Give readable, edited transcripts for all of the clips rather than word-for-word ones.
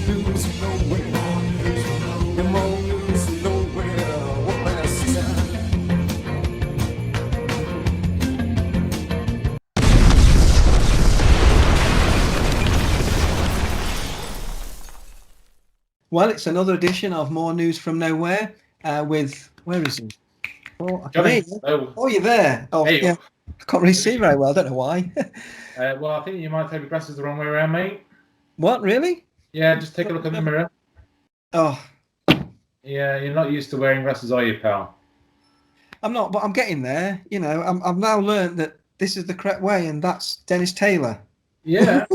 news from nowhere. And more news from nowhere. What can I say? Well, it's another edition of More News from Nowhere with, where is he? Oh, I can hear Jonny, you. hello. Oh, you're there. Oh, Hey. yeah. I can't really see very well. I don't know why. Well, I think you might have your glasses the wrong way around, mate. What, really? Yeah, just take a look in the mirror. Oh, Yeah, you're not used to wearing glasses, are you, pal? I'm not, but I'm getting there. You know, I've now learned that this is the correct way, and that's Dennis Taylor. Yeah.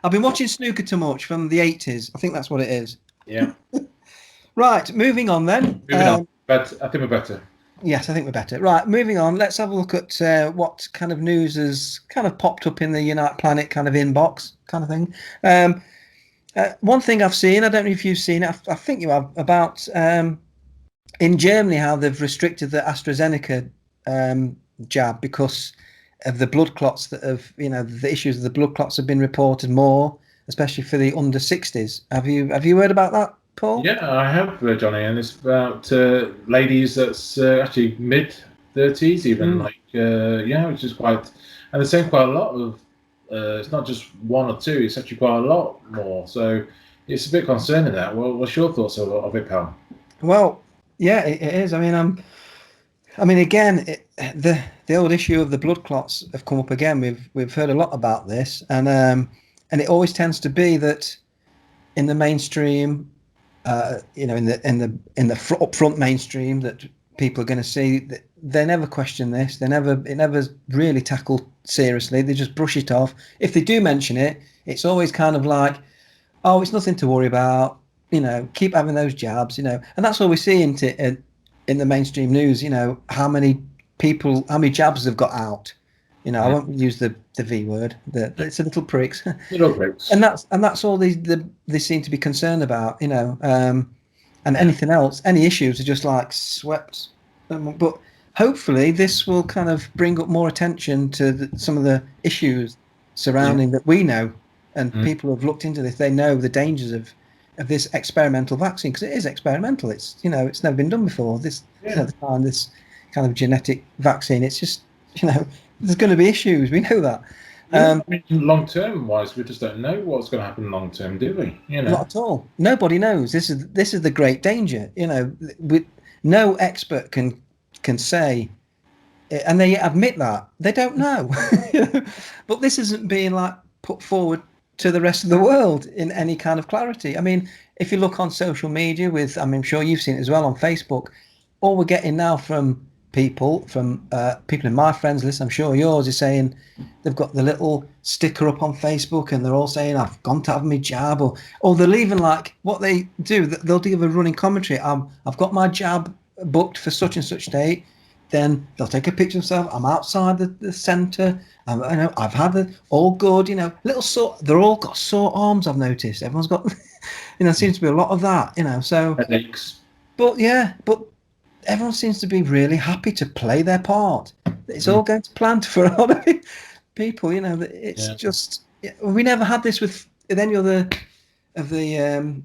I've been watching snooker too much from the 80s. I think that's what it is. Yeah. Right, moving on then. Moving on. But I think we're better. Yes, I think we're better. Right, moving on. Let's have a look at what kind of news has kind of popped up in the Unite Planet kind of inbox kind of thing. One thing I've seen, I don't know if you've seen it, I think you have, about in Germany how they've restricted the AstraZeneca jab because of the blood clots that have, you know, the issues of the blood clots have been reported more, especially for the under 60s. Have you heard about that, Paul? Yeah, I have, Jonny, and it's about ladies that's actually mid-30s even, which is quite, and they're saying quite a lot of, it's not just one or two, it's actually quite a lot more, so it's a bit concerning that. Well, what's your thoughts of it, pal? Well, yeah, it is. I mean, again, the old issue of the blood clots have come up again. We've heard a lot about this, and it always tends to be that in the mainstream, you know, in the upfront mainstream, that people are going to see that they never question this. It never really tackled seriously. They just brush it off. If they do mention it, it's always kind of like, oh, it's nothing to worry about. You know, keep having those jabs. You know, and that's all we see in the mainstream news. You know, how many jabs they've got out. You know, I won't use the V word. It's a little pricks. Little pricks. And that's all they seem to be concerned about. You know, and anything else, any issues are just like swept. But hopefully, this will kind of bring up more attention to some of the issues surrounding that we know, and people have looked into this. They know the dangers of this experimental vaccine, because it is experimental. It's, you know, it's never been done before. This this kind of genetic vaccine. It's just, you know, there's going to be issues. We know that. I mean, long term wise, we just don't know what's going to happen long term, do we? You know, not at all. Nobody knows. This is the great danger. You know, no expert can say, and they admit that they don't know. But this isn't being like put forward to the rest of the world in any kind of clarity. I mean, if you look on social media I'm sure you've seen it as well on Facebook, all we're getting now from people in my friends list, I'm sure yours, is saying they've got the little sticker up on Facebook and they're all saying, I've gone to have my jab, or they'll even, like, what they do, they'll give a running commentary. I've got my jab booked for such and such date. Then they'll take a picture of themselves. I'm outside the centre. I know I've had all good. You know, little sore. They're all got sore arms. I've noticed. Everyone's got, you know, seems to be a lot of that. You know, so headaches. But everyone seems to be really happy to play their part. It's all going to plan for a lot of people. You know, it's just, we never had this with any other of the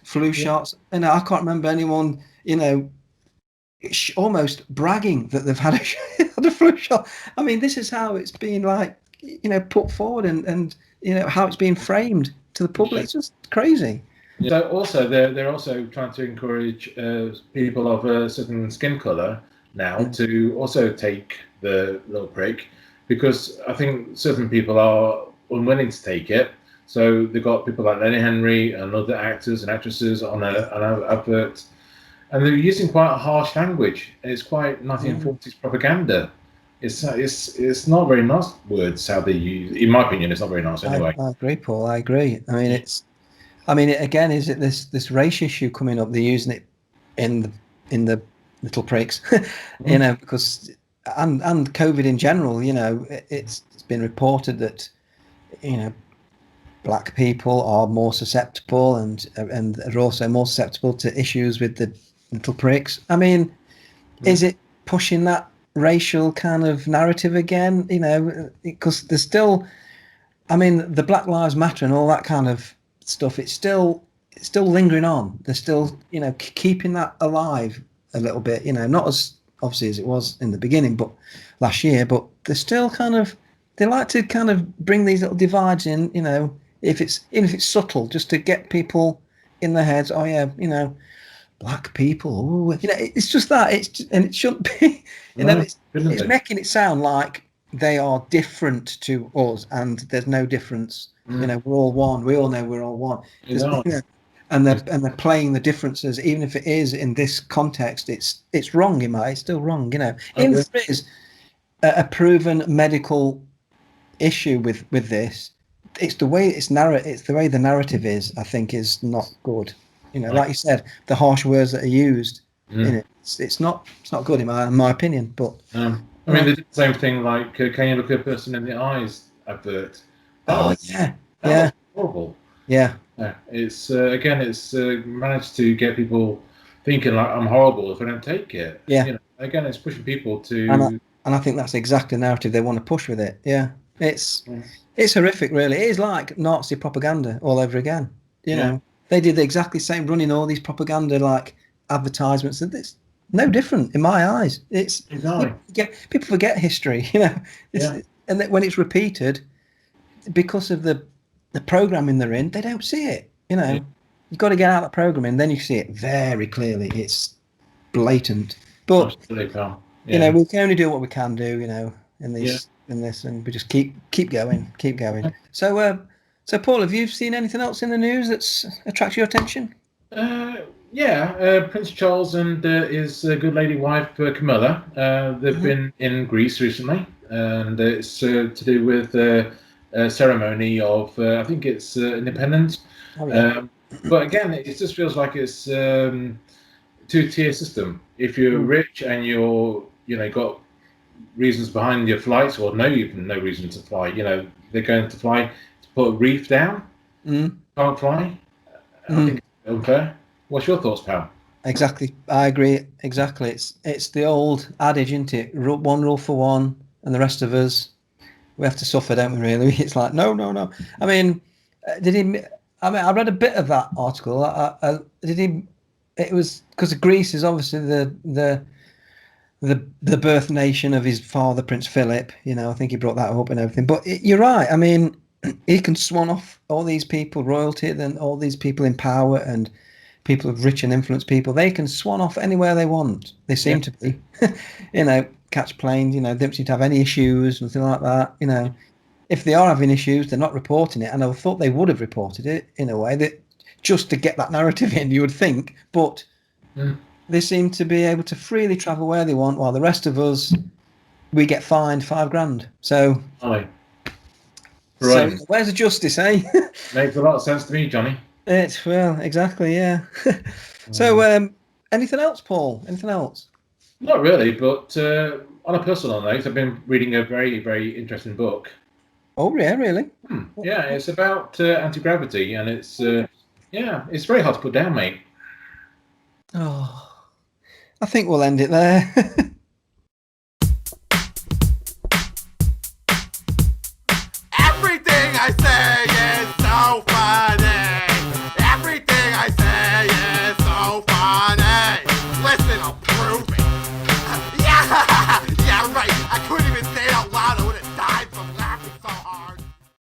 flu shots. You know, I can't remember anyone, you know, almost bragging that they've had a flu shot. I mean, this is how it's being, like, you know, put forward, and you know how it's being framed to the public. It's just crazy. So also they're also trying to encourage people of a certain skin color now to also take the little prick, because I think certain people are unwilling to take it. So they've got people like Lenny Henry and other actors and actresses on an advert, and they're using quite a harsh language. It's quite 1940s propaganda. It's not very nice words how they use. In my opinion, it's not very nice anyway. I agree, Paul. I agree. I mean, again, is it this race issue coming up? They're using it in the little pricks, you know, because and COVID in general. You know, it's been reported that, you know, black people are more susceptible and are also more susceptible to issues with the little pricks. I mean, is it pushing that racial kind of narrative again? You know, because there's still, I mean, the Black Lives Matter and all that kind of stuff, it's still lingering on. They're still, you know, keeping that alive a little bit. You know, not as obviously as it was in the beginning, but last year. But they're still kind of, they like to kind of bring these little divides in. You know, even if it's subtle, just to get people in their heads. Oh yeah, you know, black people. Ooh, you know, it's just that. And it shouldn't be. You know, it's making it sound like they are different to us, and there's no difference. You know, we're all one. We all know we're all one. You know, and they're playing the differences, even if it is in this context. It's wrong. It's still wrong. You know, even if there is a proven medical issue with this, it's the way it's the way the narrative is. I think is not good. You know, like you said, the harsh words that are used in it. It's not good in my opinion. But I mean, they did the same thing. Like, can you look a person in the eyes? Advert. That was horrible. Yeah. It's again, it's managed to get people thinking like I'm horrible if I don't take it. Yeah. You know, again, it's pushing people to. And I think that's exactly the narrative they want to push with it. Yeah. It's horrific, really. It is like Nazi propaganda all over again. You know, they did the exactly same, running all these propaganda like advertisements, and it's no different in my eyes. It's people forget history, you know, and that when it's repeated, because of the programming they're in, they don't see it. You know, you've got to get out of the programming, then you see it very clearly. It's blatant, but you know, we can only do what we can do. You know, in this, and we just keep going. So Paul, have you seen anything else in the news that's attracted your attention? Prince Charles and his good lady wife Camilla. They've been in Greece recently, and it's to do with a ceremony of I think it's independence. But again, it just feels like it's two-tier system. If you're rich and you're got reasons behind your flights, or no reason to fly. You know, they're going to fly to put a reef down. Can't fly. I think it's unfair. What's your thoughts, pal? Exactly, I agree. Exactly, it's the old adage, isn't it? One rule for one, and the rest of us, we have to suffer, don't we? Really, it's like no. I mean, I read a bit of that article. It was because Greece is obviously the birth nation of his father, Prince Philip. You know, I think he brought that up and everything. But you're right. I mean, he can swan off all these people, royalty, then all these people in power and people of rich and influenced people. They can swan off anywhere they want. They seem to be, you know, catch planes. You know, they don't seem to have any issues, nothing like that. You know, if they are having issues, they're not reporting it. And I thought they would have reported it in a way that just to get that narrative in, you would think. But they seem to be able to freely travel where they want, while the rest of us, we get fined $5,000. So, so where's the justice, eh? Makes a lot of sense to me, Johnny. Well, exactly, yeah. So, anything else, Paul? Anything else? Not really, but on a personal note, I've been reading a very, very interesting book. Oh, yeah, really? Yeah, it's about anti-gravity, and it's it's very hard to put down, mate. Oh, I think we'll end it there.